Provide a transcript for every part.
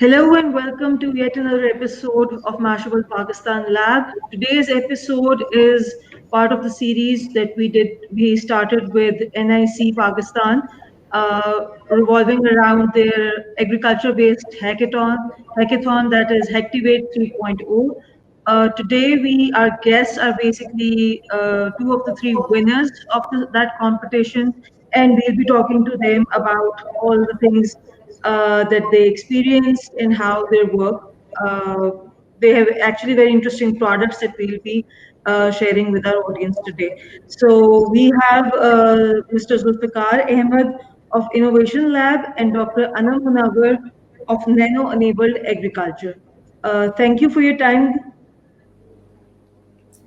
Hello and welcome to yet another episode of Mashable Pakistan Lab. Today's episode is part of the series that we started with NIC Pakistan, revolving around their agriculture-based hackathon that is Hactivate 3.0. Today, our guests are basically two of the three winners of that competition, and we'll be talking to them about all the things that they experienced and how their work. Uh, they have actually very interesting products that we'll be sharing with our audience today. So we have Mr. Zulfikar Ahmed of Innovation Lab and Dr. Anam Munawar of Nano Enabled Agriculture. Thank you for your time.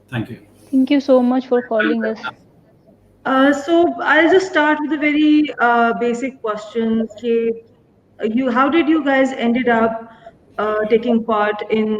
Thank you. Thank you so much for calling us. So I'll just start with a very basic question. How did you guys ended up taking part in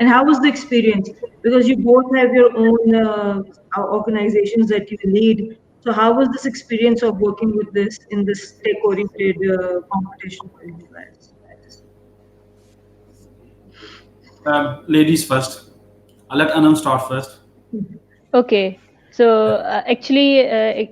And how was the experience? Because you both have your own organizations that you lead. So how was this experience of working with this in this tech-oriented competition for you guys? Ladies first. I'll let Anam start first. Okay. So actually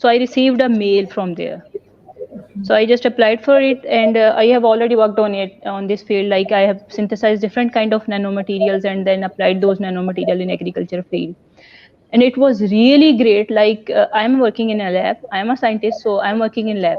So I received a mail from there. So I just applied for it, and I have already worked on this field. Like I have synthesized different kind of nanomaterials and then applied those nanomaterial in agriculture field. And it was really great. Like I'm working in a lab. I'm a scientist, so I'm working in lab.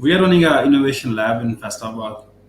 We are running an innovation lab in Faistabad.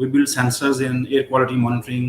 we build sensors in air quality monitoring,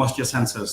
moisture sensors.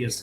years.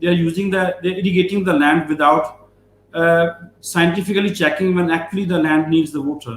They're irrigating the land without scientifically checking when actually the land needs the water.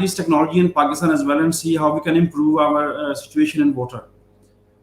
this technology in Pakistan as well and see how we can improve our situation in water.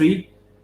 3.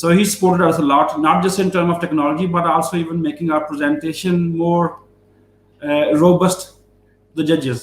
So he supported us a lot, not just in terms of technology, but also even making our presentation more robust to the judges.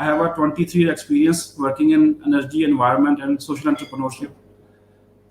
I have a 23 year experience working in energy, environment and social entrepreneurship.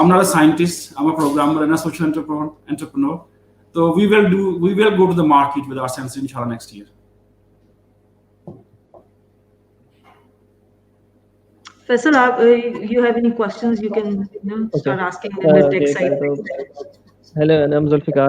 I'm not a scientist, I'm a programmer and a social entrepreneur. So we will go to the market with our sensor inshallah next year. Faisal, you have any questions? You can start asking in the tech side. Hello, I'm Zulfikar.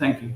Thank you.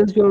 does your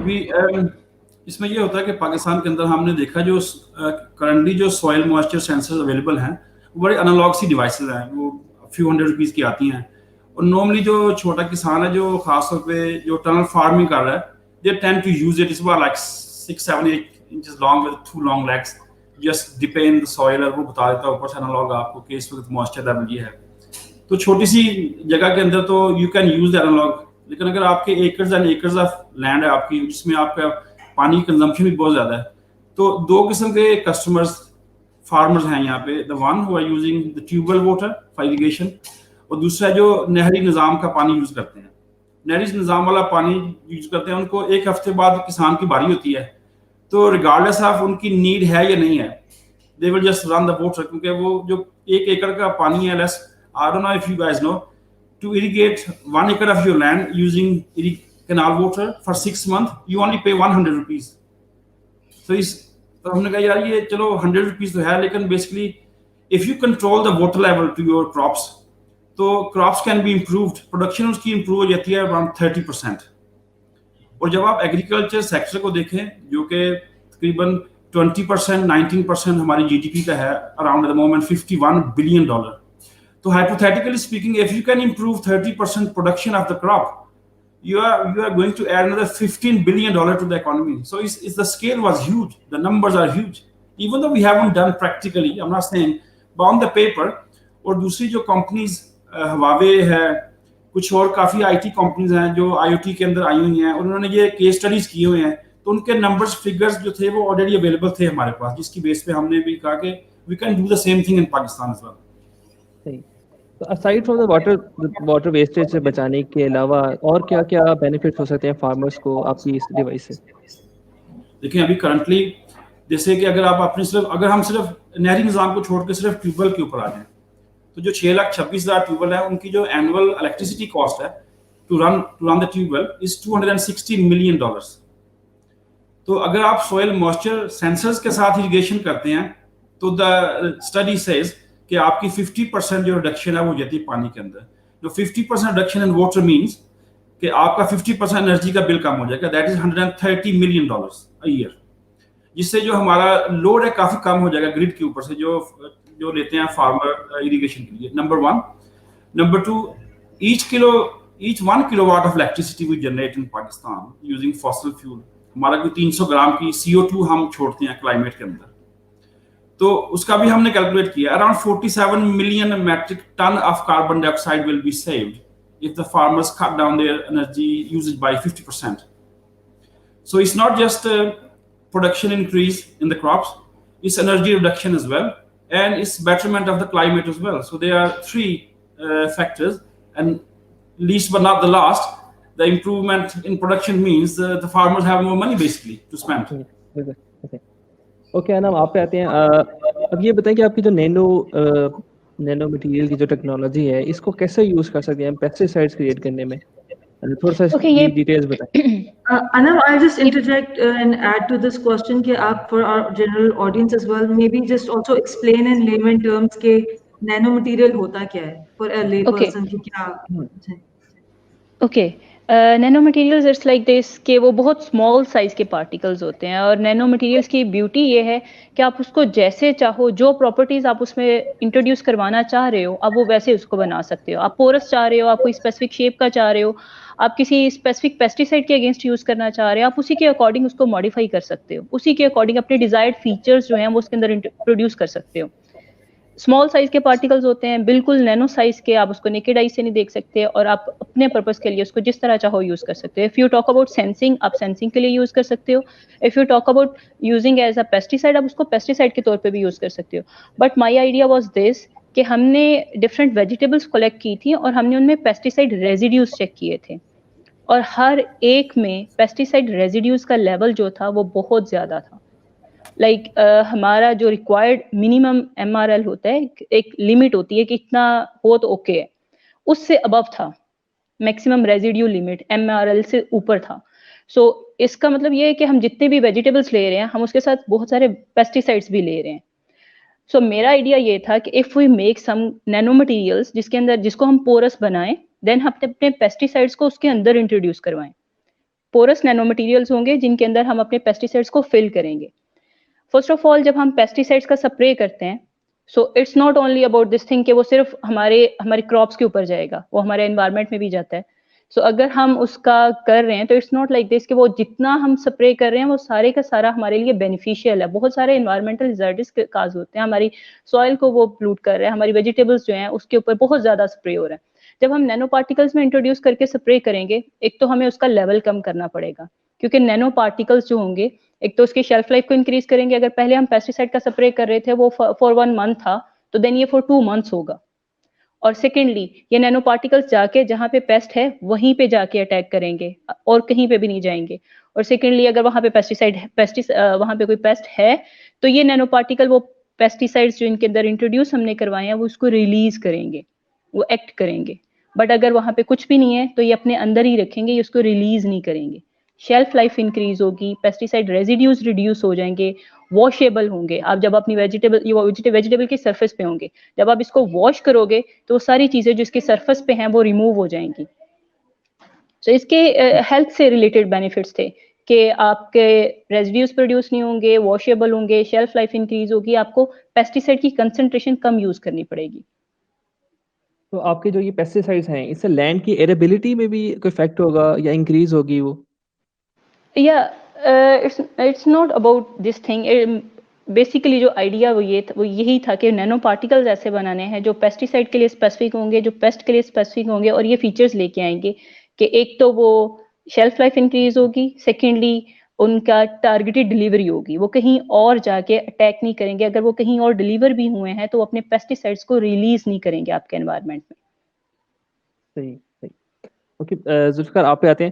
ابھی اس میں یہ ہوتا ہے کہ پاکستان کے اندر ہم نے دیکھا جو کرنٹلی جو سوائل موئسچر سینسرز اویلیبل ہیں وہ بڑے انالوگ سی ڈیوائسز ہیں, وہ فیو ہنڈریڈ روپیز کی آتی ہیں, اور نارملی جو چھوٹا کسان ہے جو خاص طور پہ جو ٹنل فارمنگ کر رہا ہے they tend to use it. It's about like 6, 7, 8 inches long with 2 long legs. Just dip in the soil اور وہ بتا دیتا ہے اوپر سے انالوگ آپ کو کہ اس وقت موئسچر لیول یہ ہے. تو چھوٹی سی جگہ کے اندر تو you can use the analog, لیکن اگر آپ کے acres and acres of land ہے آپ کی جس میں آپ کا پانی کی کنزمپشن بھی بہت زیادہ ہے, تو دو قسم کے کسٹمرز فارمرز ہیں یہاں پہ. the one who are using the tube well water for irrigation, اور دوسرا جو نہری نظام کا پانی یوز کرتے ہیں. نہری نظام والا پانی یوز کرتے ہیں ان کو ایک ہفتے بعد کسان کی باری ہوتی ہے, تو ریگارڈلیس آف ان کی نیڈ ہے یا نہیں ہے they will just run the water, کیونکہ وہ جو 1 ایکڑ کا پانی ہے less, I don't know if you guys know, to irrigate 1 acre of your land using canal water for 6 months you only pay 100 rupees. تو ہم نے کہا یار یہ چلو 100 rupees تو ہے, لیکن basically if you control the water level to your crops تو crops can be improved, production اس کی improve ہو جاتی ہے around 30%. اور جب آپ ایگریکلچر سیکٹر کو دیکھیں جو کہ تقریباً 20%, 19% ہماری جی ڈی پی کا ہے, around at the moment $51 billion. تو hypothetically speaking, if you can improve 30% production of the crop, you are going to add another $15 billion to the economy. So it's the scale was huge, the numbers are huge, even though we haven't done practically, I'm not saying, but on the paper. اور دوسری جو companies Huawei ہے, کچھ اور کافی I T companies ہیں جو آئی O T کے اندر آئی ہوئی ہیں, اور انہوں نے یہ کیس اسٹڈیز کی ہوئے ہیں, تو ان کے نمبرز فگرز جو تھے وہ آلریڈی اویلیبل تھے ہمارے پاس, جس کی بیس پہ ہم نے بھی کہا کہ we can do the same thing in Pakistan as well. صحیح. Aside from the water wastage سے بچانے کے علاوہ اور کیا کیا بینیفٹس ہو سکتے ہیں فارمرس کو آپ کی اس ڈیوائس سے؟ دیکھیں ابھی کرنٹلی جیسے کہ اگر آپ اپنے اگر ہم صرف نہری نظام کو چھوڑ کے صرف ٹیوب ویل کے اوپر آ جائیں, تو جو 6,26,000 ٹیوب ویل ہیں ان کی جو اینول الیکٹریسٹی کاسٹ ہے to run the tube well is $260 million. تو اگر آپ سوئل موئسچر سینسرز کے ساتھ ایریگیشن کرتے ہیں تو دا اسٹڈی سیز کہ آپ کی 50% جو ریڈکشن ہے وہ جاتی ہے پانی کے اندر. جو 50% ریڈکشن ان واٹر مینس کہ آپ کا 50% انرجی کا بل کم ہو جائے گا, that is $130 million a year, جس سے جو ہمارا لوڈ ہے کافی کم ہو جائے گا گریڈ کے اوپر سے جو لیتے ہیں فارمر ایریگیشن کے لیے. Number 1. Number 2, each 1 kilowatt of electricity we generate in Pakistan using fossil fuel, ہمارا کوئی 300 گرام کی CO2 ہم چھوڑتے ہیں کلائمیٹ کے اندر, تو اس کا بھی ہم نے کیلکولیٹ کیا, around 47 million metric ton of carbon dioxide will be saved if the farmers cut down their energy usage by 50%. So it's not just production increase in the crops, it's energy reduction as well, and it's betterment of the climate as well. So there are 3 factors, and least but not the last, the improvement in production means the farmers have more money basically to spend. Okay انام آپ پہ آتے ہیں. اب یہ بتائیں کہ آپ کی جو نینو مٹیریل کی جو ٹیکنالوجی ہے اس کو کیسے یوز کر سکتے ہیں پیسٹیسائڈس کریٹ کرنے میں, تھوڑا سا ڈیٹیلز بتائیں. Anam, I'll just interject and add to this question کہ آپ for our general audience as well, maybe just also explain in layman terms کہ nano material ہوتا کیا ہے for a lay person کی کیا. Okay, nano materials it's like this کہ وہ بہت اسمال سائز کے پارٹیکلز ہوتے ہیں, اور نینو مٹیریلس کی بیوٹی یہ ہے کہ آپ اس کو جیسے چاہو, جو پراپرٹیز آپ اس میں انٹروڈیوس کروانا چاہ رہے ہو آپ وہ ویسے اس کو بنا سکتے ہو. آپ پورس چاہ رہے ہو, آپ کوئی اسپیسیفک شیپ کا چاہ رہے ہو, آپ کسی اسپیسیفک پیسٹیسائڈ کے اگینسٹ یوز کرنا چاہ رہے ہو, آپ اسی کے اکارڈنگ اس کو ماڈیفائی کر سکتے ہو, اسی کے اکارڈنگ اپنے ڈیزائرڈ فیچرز جو ہیں وہ اس کے اندر انٹروڈیوس کر سکتے ہو. اسمال سائز کے پارٹیکلز ہوتے ہیں, بالکل نینو سائز کے, آپ اس کو نیکڈ آئی سے نہیں دیکھ سکتے, اور آپ اپنے پرپز کے لیے اس کو جس طرح چاہو یوز کر سکتے ہو. If you talk about sensing, آپ سینسنگ کے لیے یوز کر سکتے ہو. If you talk about using as a pesticide, آپ اس کو پیسٹیسائڈ کے طور پہ بھی یوز کر سکتے ہو. But my idea was this کہ ہم نے ڈفرینٹ ویجیٹیبلس کلیکٹ کی تھی اور ہم نے ان میں پیسٹیسائڈ ریزیڈیوز چیک کیے تھے, اور ہر ایک میں پیسٹیسائڈ ریزیڈیوز کا لیول جو تھا وہ بہت زیادہ تھا. لائک ہمارا جو ریکوائرڈ منیمم MRL ہوتا ہے, ایک لمٹ ہوتی ہے کہ اتنا ہو تو اوکے ہے, اس سے ابو تھا میکسیمم ریزیڈیو لمٹ, MRL سے اوپر تھا. سو اس کا مطلب یہ ہے کہ ہم جتنے بھی ویجیٹیبلس لے رہے ہیں ہم اس کے ساتھ بہت سارے پیسٹیسائڈس بھی لے رہے ہیں. سو میرا آئیڈیا یہ تھا کہ if we make some nano materials جس کو ہم پورس بنائیں, دین ہم اپنے پیسٹیسائڈس کو اس کے اندر انٹروڈیوس کروائیں. porous nano materials ہوں گے جن کے اندر ہم اپنے پیسٹیسائڈس کو فل کریں گے. فرسٹ آف آل جب ہم پیسٹیسائڈس کا سپرے کرتے ہیں so it's not only about this thing کہ وہ صرف ہماری کراپس کے اوپر جائے گا, وہ ہمارے انوائرمنٹ میں بھی جاتا ہے. سو اگر ہم اس کا کر رہے ہیں تو اٹس ناٹ لائک دس کہ وہ جتنا ہم سپرے کر رہے ہیں وہ سارے کا سارا ہمارے لیے بینیفیشیل ہے. بہت سارے انوائرمنٹل ہزارڈس کاز ہوتے ہیں, ہماری سوائل کو وہ پلوٹ کر رہے ہیں, ہماری ویجیٹیبلس جو ہیں اس کے اوپر بہت زیادہ سپرے ہو رہا ہے. جب ہم نینو پارٹیکلس میں انٹروڈیوس کر کے سپرے کریں گے, ایک تو ہمیں اس کا لیول کم کرنا پڑے گا کیونکہ نینو پارٹیکلس جو ہوں گے ایک تو اس کی شیلف لائف کو انکریز کریں گے. اگر پہلے ہم پیسٹیسائڈ کا سپرے کر رہے تھے وہ فار 1 month تھا تو دین یہ فار 2 months ہوگا. اور سیکنڈلی یہ نینو پارٹیکلس جا کے جہاں پہ پیسٹ ہے وہیں پہ جا کے اٹیک کریں گے اور کہیں پہ بھی نہیں جائیں گے. اور سیکنڈلی اگر وہاں پہ وہاں پہ کوئی پیسٹ ہے تو یہ نینو پارٹیکل وہ پیسٹیسائڈس جو ان کے اندر انٹروڈیوس ہم نے کروائے ہیں وہ اس کو ریلیز کریں گے, وہ ایکٹ کریں گے. بٹ اگر وہاں پہ کچھ بھی نہیں ہے تو یہ اپنے اندر ہی رکھیں گے, یہ اس کو ریلیز نہیں کریں گے. شیلف لائف انکریز ہوگی, پیسٹیسائڈ ریزیڈیوز ریڈیوس ہو جائیں گے, واشیبل ہوں گے. آپ جب اپنی ویجیٹیبل کی سرفیس پہ ہوں گے, جب آپ اس کو واش کرو گے تو وہ ساری چیزیں جو اس کی سرفیس پہ ہیں وہ ریموو ہو جائیں گی. سو اس کے ہیلتھ سے ریلیٹڈ بینیفٹس تھے کہ آپ کے ریزیڈیوز پروڈیوس نہیں ہوں گے, واشیبل ہوں گے, شیلف لائف انکریز ہوگی, آپ کو پیسٹیسائڈ کی کنسنٹریشن کم یوز کرنی پڑے گی. تو آپ کے جو یہ پیسٹیسائڈس ہیں اس سے لینڈ کی ایریبلٹی میں بھی کوئی افیکٹ ہوگا یا انکریز ہوگی وہ؟ It's not about this thing. Basically جو آئیڈیا وہ یہی تھا کہ نینو پارٹیکلز ایسے بنانے ہیں جو پیسٹیسائڈ کے لیے اسپیسیفک ہوں گے, جو پیسٹ کے لیے اسپیسیفک ہوں گے, اور یہ فیچرز لے کے آئیں گے کہ ایک تو وہ شیلف لائف انکریز ہوگی, سیکنڈلی ان کا ٹارگیٹڈ ڈلیوری ہوگی, وہ کہیں اور جا کے اٹیک نہیں کریں گے. اگر وہ کہیں اور ڈلیور بھی ہوئے ہیں تو وہ اپنے پیسٹیسائڈس کو ریلیز نہیں کریں گے آپ کے انوائرمنٹ میں. صحیح. اوکے ذوالفقار آپ پہ آتے ہیں.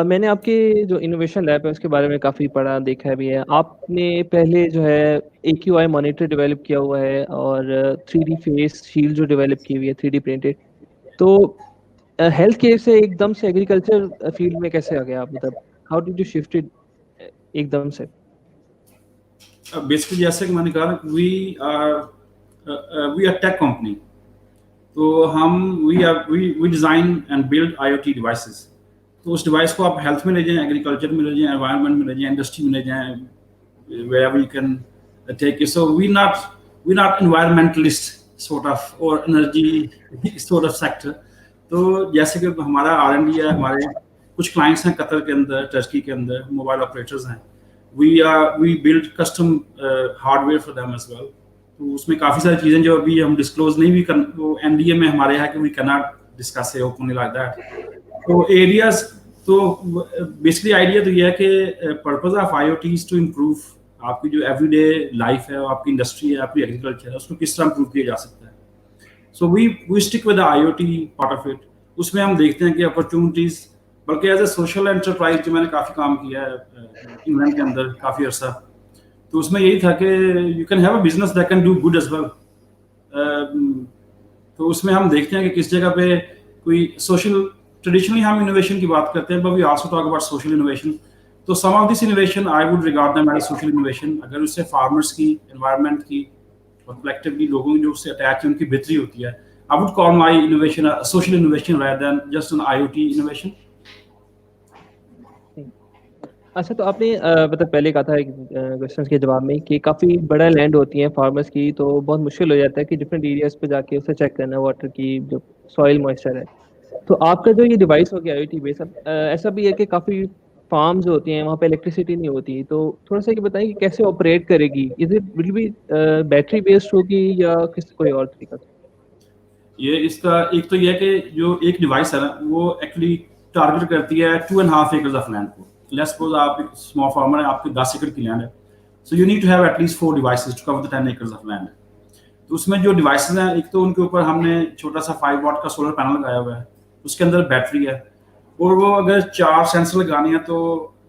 میں نے آپ کے جو انوویشن لیب ہے اس کے بارے میں کافی پڑھا دیکھا بھی ہے. آپ نے پہلے جو ہے AQI مانیٹر ڈیولپ کیا ہوا ہے اور 3D فیس شیلڈ جو ڈیولپ کی ہوئی ہے 3D پرنٹڈ. تو ہیلتھ کیئر سے ایک دم سے ایگریکلچر فیلڈ میں کیسے آ گیا آپ, مطلب ہاؤ ڈیڈ یو شفٹ ایک دم سے؟ بیسکلی جیسے کہ میں نے کہا وی آر ٹیک کمپنی, تو ہم we design and build IoT devices. تو اس ڈیوائس کو آپ ہیلتھ میں لے جائیں, ایگریکلچر میں لے جائیں, انوائرمنٹ میں لے جائیں, انڈسٹری میں لے جائیں, wherever you can take it. So we're not environmentalist sort of or energy sort of sector. تو جیسے کہ ہمارا R&D ہے, ہمارے کچھ کلائنٹس ہیں قطر کے اندر, ٹرکی کے اندر, موبائل آپریٹرز ہیں. we build custom hardware for them as well. تو اس میں کافی ساری چیزیں جو ابھی ہم ڈسکلوز نہیں بھی وہ NDA میں ہمارے ہے کہ we cannot discuss it openly like that. تو ایریاز تو بیسکلی آئیڈیا تو یہ ہے کہ purpose of IoT is to improve آپ کی جو ایوری ڈے لائف ہے, آپ کی انڈسٹری ہے, آپ کی ایگریکلچر ہے, اس کو کس طرح امپروو کیا جا سکتا ہے. So we stick with IoT part of it. اس میں ہم دیکھتے ہیں کہ اپرچونیٹیز, بلکہ ایز اے سوشل انٹرپرائز جو میں نے کافی کام کیا ہے انگلینڈ کے اندر کافی عرصہ, تو اس میں یہی تھا کہ you can have a business that can do good as well. تو اس میں ہم دیکھتے ہیں کہ کس جگہ پہ کوئی سوشل, ٹریڈیشنلی ہم انوویشن کی بات کرتے ہیں but we also talk about social innovation. تو some of this innovation I would regard them as social innovation. اگر اس سے فارمرس کی, انوائرمنٹ کی اور کلیکٹیولی لوگوں جو اس سے اٹیچ ہیں ان کی بہتری ہوتی ہے, I would call my innovation a social innovation rather than just an IoT innovation. اچھا, تو آپ نے مطلب پہلے کہا تھا کوشچن کے جواب میں کہ کافی بڑا لینڈ ہوتی ہیں فارمرس کی, تو بہت مشکل ہو جاتا ہے کہ ڈفرینٹ ایریاز پہ جا کے اسے چیک کرنا واٹر کی جو سوائل موئسچر ہے. تو آپ کا جو یہ ڈیوائس ہو گیا IoT بیس, ایسا بھی ہے کہ کافی فارمز ہوتی ہیں وہاں پہ الیکٹریسٹی نہیں ہوتی, تو تھوڑا سا یہ بتائیں کہ کیسے آپریٹ کرے گی, is it will be battery based ہوگی یا کس کوئی اور طریقہ سے؟ یہ اس کا ایک تو یہ ہے کہ جو ایک ڈیوائس ہے نا وہ ایکچولی ٹارگیٹ کرتی ہے 2.5 acres آف لینڈ کو. لیٹس سپوز آپ ایک اسمال فارمر ہیں, آپ کی 10 ایکڑ کی لینڈ ہے, so you need to have at least 4 devices to cover the 10 acres of land. تو اس میں جو ڈیوائسز ہیں, ایک تو ان کے اوپر ہم نے چھوٹا سا 5 watt کا سولر پینل لگایا ہوا ہے, اس کے اندر بیٹری ہے, اور وہ اگر 4 سینسر لگانے ہیں تو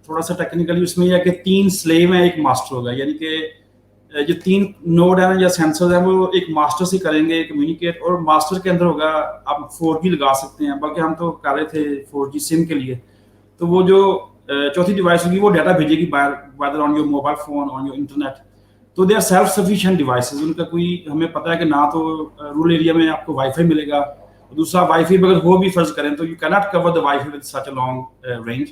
تھوڑا سا ٹیکنیکلی اس میں یہ ہے کہ 3 سلیو ہیں, ایک ماسٹر ہوگا. یعنی کہ جو 3 نوڈ ہیں یا سینسر ہیں وہ ایک ماسٹر سے کریں گے کمیونیکیٹ, اور ماسٹر کے اندر ہوگا آپ 4G لگا سکتے ہیں, بلکہ ہم تو کر رہے تھے 4G سم کے لیے. تو وہ جو چوتھی ڈیوائس ہوگی وہ ڈیٹا بھیجے گی whether on your mobile phone, on your internet. تو they are self sufficient devices. ان کا کوئی ہمیں پتہ ہے کہ نہ تو رورل ایریا میں آپ کو وائی فائی ملے گا, دوسرا وائی فائی اگر وہ بھی فرض کریں تو یو کی not cover the wifi with such a long range.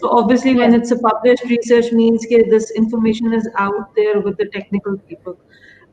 So obviously when it's a published research means that this information is out there with the technical people.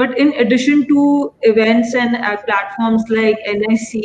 But in addition to events and platforms like NIC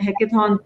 hackathon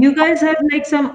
you guys have like some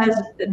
has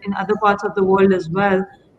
in other parts of the world as well.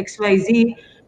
XYZ,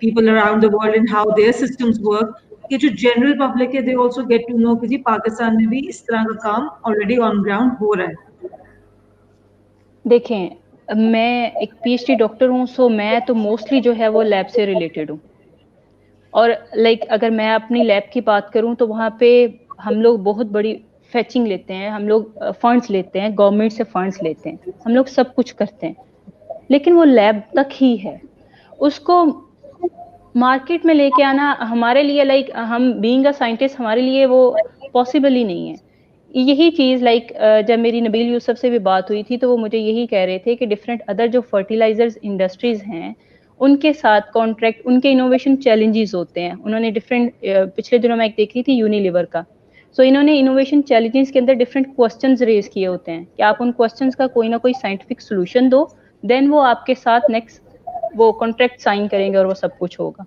people around the world and how their systems work, کہ جو general public ہے they also get to know کہ جی پاکستان میں بھی اس طرح کا کام already on ground ہو رہا ہے. دیکھیں میں ایک پی ایچ ڈی ڈاکٹر ہوں، سو میں تو موسٹلی جو ہے وہ لیب سے ریلیٹڈ ہوں، اور لائک اگر میں اپنی لیب کی بات کروں تو وہاں پہ ہم لوگ بہت بڑی فیچنگ لیتے ہیں، ہم لوگ فنڈس لیتے ہیں، گورنمنٹ سے فنڈس لیتے ہیں، ہم لوگ سب کچھ کرتے ہیں، لیکن وہ لیب تک ہی ہے. اس کو مارکیٹ میں لے کے آنا ہمارے لیے لائک ہم بینگ اے سائنٹسٹ ہمارے لیے وہ پاسبل ہی نہیں ہے. یہی چیز لائک جب میری نبیل یوسف سے بھی بات ہوئی تھی تو وہ مجھے یہی کہہ رہے تھے کہ ڈفرینٹ ادر جو فرٹیلائزرز انڈسٹریز ہیں ان کے ساتھ کانٹریکٹ، ان کے انوویشن چیلنجز ہوتے ہیں. انہوں نے ڈفرینٹ پچھلے دنوں میں ایک دیکھ رہی تھی یونیلیور کا، سو انہوں نے انوویشن چیلنجز کے اندر ڈفرینٹ کوسچنز ریز کیے ہوتے ہیں کہ آپ ان کوسچنز کا کوئی نہ کوئی سائنٹیفک سولوشن دو، دین وہ آپ کے ساتھ نیکسٹ وہ کانٹریکٹ سائن کریں گے اور وہ سب کچھ ہوگا.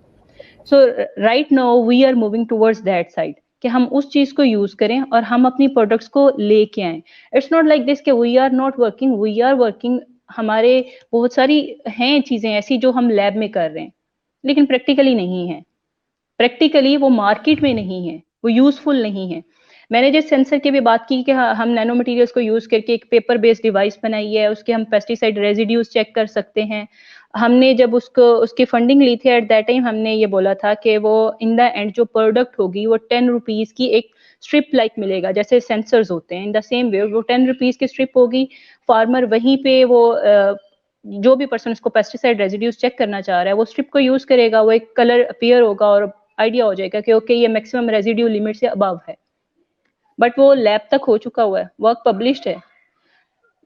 So right now we are moving towards that side کہ ہم اس چیز کو یوز کریں اور ہم اپنی پروڈکٹس کو لے کے آئیں. اٹس ناٹ لائک دس کہ we are not working, we are working. ہمارے بہت ساری ہیں چیزیں ایسی جو ہم لیب میں کر رہے ہیں لیکن پریکٹیکلی نہیں ہے، پریکٹیکلی وہ مارکیٹ میں نہیں ہے، وہ یوزفل نہیں ہے. میں نے جس سینسر کی بھی بات کی کہ ہم نینو مٹیریلس کو یوز کر کے ایک پیپر بیسڈ ڈیوائس بنائی ہے، اس کے ہم پیسٹیسائڈ ریزیڈیوز چیک کر سکتے ہیں. ہم نے جب اس کی فنڈنگ لی تھی ایٹ دیٹ ٹائم ہم نے یہ بولا تھا کہ وہ ان دا اینڈ جو پروڈکٹ ہوگی وہ 10 روپیز کی ایک اسٹرپ لائک ملے گا، جیسے سینسرز ہوتے ہیں ان دا سیم وے وہ 10 روپیز کی اسٹرپ ہوگی. فارمر وہیں پہ وہ جو بھی پرسن اس کو پیسٹیسائڈ ریزیڈیوز چیک کرنا چاہ رہا ہے وہ اسٹرپ کو یوز کرے گا، وہ ایک کلر اپیئر ہوگا اور آئیڈیا ہو جائے گا کہ اوکے یہ میکسیمم ریزیڈیو لمٹ سے ابو ہے. بٹ وہ لیب تک ہو چکا ہوا ہے، ورک پبلشڈ ہے.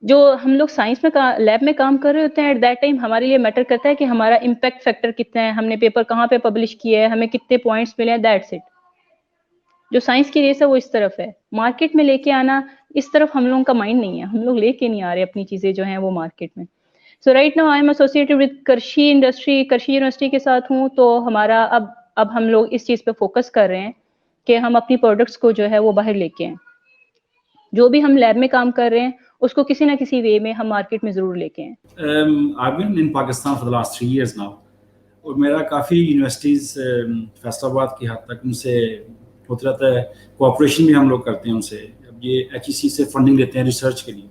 جو ہم لوگ سائنس میں لیب میں کام کر رہے ہوتے ہیں ایٹ دیٹ ٹائم ہمارے لیے میٹر کرتا ہے کہ ہمارا امپیکٹ فیکٹر کتنا ہے، ہم نے پیپر کہاں پہ پبلش کیا ہے، ہمیں کتنے پوائنٹس ملے ہیں، دیٹس اٹ. جو سائنس کی ریس ہے وہ اس طرف ہے، مارکیٹ میں لے کے آنا اس طرف ہم لوگوں کا مائنڈ نہیں ہے، ہم لوگ لے کے نہیں آ رہے اپنی چیزیں جو ہیں وہ مارکیٹ میں. سو right now I am associated with Krishi industry, Krishi university کے ساتھ ہوں، تو ہمارا اب ہم لوگ اس چیز پہ فوکس کر رہے ہیں کہ ہم اپنی پروڈکٹس کو جو ہے وہ باہر لے کے آئیں. جو بھی ہم لیب میں کام کر رہے ہیں اس کو کسی نہ کسی وے میں ہم مارکیٹ میں ضرور لے کے آئیں. I've been in Pakistan for the last 3 years now. اور میرا کافی یونیورسٹیز فیصل آباد کی حد تک ان سے ہوتا رہتا ہے، کوآپریشن بھی ہم لوگ کرتے ہیں ان سے. اب یہ HEC سے فنڈنگ لیتے ہیں ریسرچ کے لیے.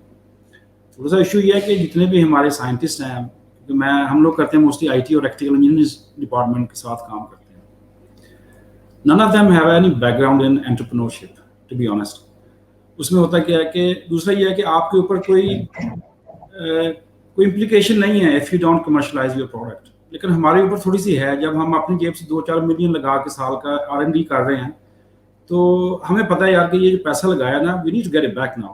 تھوڑا سا ایشو یہ ہے کہ جتنے بھی ہمارے سائنٹسٹ ہیں، کیونکہ ہم لوگ کرتے ہیں موسٹلی IT اور الیکٹریکل انجینئرنگ ڈپارٹمنٹ کے ساتھ کام کرتے ہیں. none of them have any background in entrepreneurship, to be honest. اس میں ہوتا کیا ہے کہ دوسرا یہ ہے کہ آپ کے اوپر کوئی امپلیکیشن نہیں ہے if you don't commercialize your product. لیکن ہمارے اوپر تھوڑی سی ہے، جب ہم اپنی جیب سے 2-4 ملین لگا کے سال کا R&D کر رہے ہیں تو ہمیں پتہ ہے یار کہ یہ جو پیسہ لگایا نا we need to get it back now.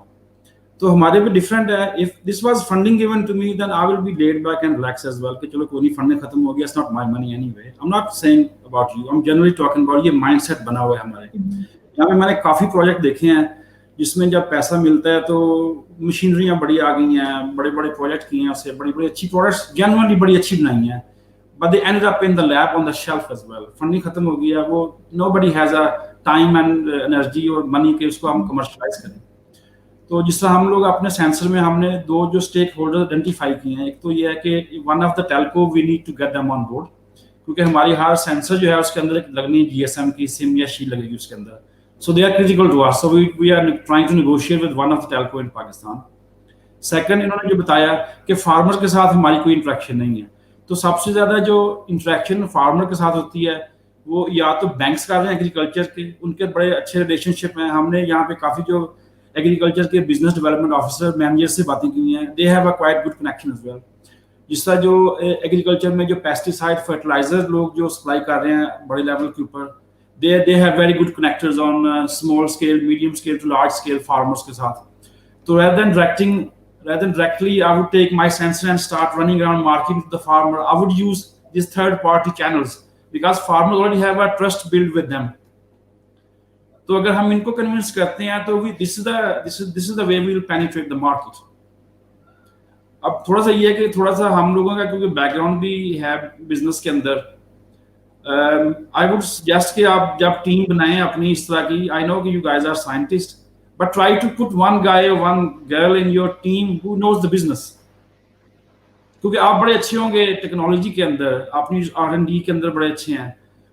تو ہمارے بھی ڈفرینٹ ہے. if this was funding given to me then I will be laid back and relax as well کہ چلو کوئی نہیں، فنڈنگ ختم ہو گیا، it's not my money anyway. I'm not saying about you, I'm generally talking about یہ mind set بنا ہوا ہے ہمارے. یہاں پہ میں نے کافی پروجیکٹ دیکھے ہیں جس میں جب پیسہ ملتا ہے تو مشینریاں بڑی آ گئی ہیں، بڑے بڑے پروجیکٹ کیے ہیں، اس سے بڑی بڑی اچھی پروڈکٹس جنرلی بڑی اچھی بنائی ہیں، but they ended up in the lab on the shelf as well. Funding ختم ہو گیا، وہ nobody has a time and energy اور money کہ اس کو ہم کمرشلائز کریں. تو جس طرح ہم لوگ اپنے سینسر میں ہم نے 2 جو اسٹیک ہولڈر آئیڈینٹیفائی کیے ہیں، ایک تو یہ ہے کہ one of the telco we need to get them on board, کیونکہ ہماری ہر سینسر جو ہے اس کے اندر ایک لگنی GSM کی سم یا شیل لگے گی اس کے اندر. So they are critical to us. So we are trying to negotiate with one of the telco in Pakistan. Second, انہوں نے جو بتایا کہ فارمر کے ساتھ ہماری کوئی انٹریکشن نہیں ہے. تو سب سے زیادہ جو انٹریکشن فارمر کے ساتھ ہوتی ہے وہ یا تو بینکس کر رہے ہیں ایگریکلچر کے، ان کے بڑے اچھے ریلیشن شپ ہیں. ہم نے یہاں پہ کافی جو ایگریکلچر کے بزنس ڈیولپمنٹ آفیسر مینیجر سے باتیں کی ہیں، they have a quite good connection as well. جس طرح جو ایگریکلچر میں جو پیسٹیسائڈ فرٹیلائزر لوگ جو سپلائی کر رہے ہیں بڑے لیول کے اوپر، they have very good connectors on small scale, medium scale to large scale farmers کے ساتھ. تو rather than directly I would take my sensor and start running around marketing to the farmer. I would use these third party channels because farmers already have a trust built with them. تو اگر ہم ان کو convince کرتے ہیں تو this is the way we will penetrate the market. اب تھوڑا سا یہ ہے کہ تھوڑا سا ہم لوگوں کا کیونکہ بیک گراؤنڈ بھی ہے بزنس کے اندر، I would suggest کہ آپ جب ٹیم بنائیں اپنی اس طرح کی، I know کہ you guys are scientists, but try to put one guy or one girl in your team who knows the business. کیونکہ آپ بڑے اچھے ہوں گے ٹیکنالوجی کے اندر، اپنی R&D کے اندر بڑے اچھے ہیں،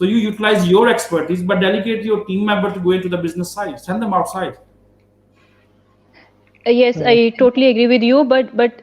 So you utilize your expertise, but delegate your team member to go into the business side. Send them outside. Yes, I totally agree with you, but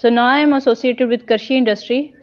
So now I am associated with Karshi Industry.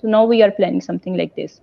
So now we are planning something like this.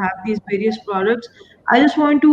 have these various products. I just want to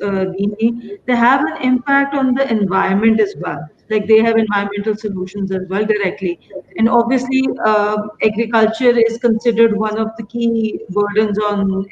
Dini, they have an impact on the environment as well. Like they have environmental solutions as well directly. And obviously, agriculture is considered one of the key burdens on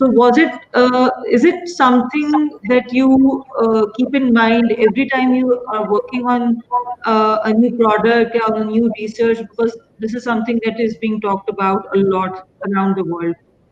So is it something that you keep in mind every time you are working on a new product or a new research? Because this is something that is being talked about a lot around the world.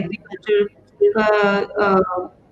agriculture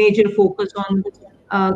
major focus on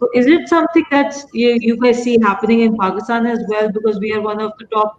So is it something that you guys see happening in Pakistan as well, because we are one of the top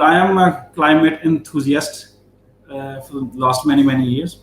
I am a climate enthusiast for the last many years.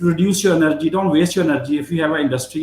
to reduce your energy, don't waste your energy. If you have an industry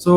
So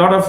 lot of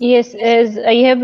Yes, as I have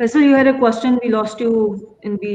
Faisal, you had a question. We lost you in the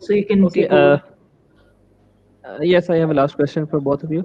so you can take over. Yes, I have a last question for both of you.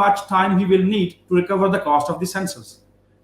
much time he will need to recover the cost of the sensors.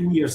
2 years.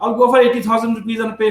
I'll go for 80,000 rupees and pay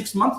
6 months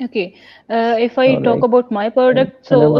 Okay, if I talk about my product, so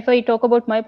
if I talk about my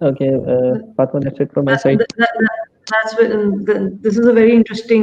Okay, Fatma, that's it from my side. This is a very interesting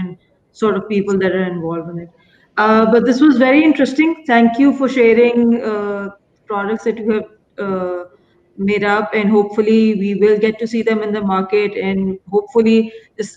and sort of people that are involved in it. But this was very interesting. Thank you for sharing products that you have made up, and hopefully we will get to see them in the market, and hopefully this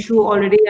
issue already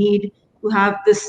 need to have this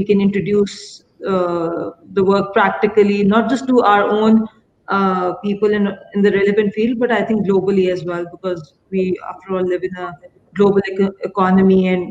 we can introduce the work practically, not just to our own people in the relevant field, but I think globally as well, because we after all live in a global economy, and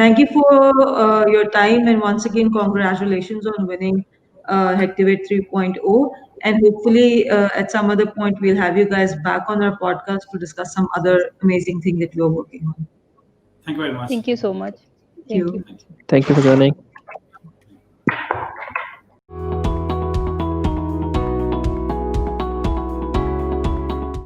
Thank you for your time, and once again congratulations on winning Hectivate 3.0, and hopefully at some other point we'll have you guys back on our podcast to discuss some other amazing thing that you're working on. Thank you very much. Thank you so much. Thank you. Thank you for joining.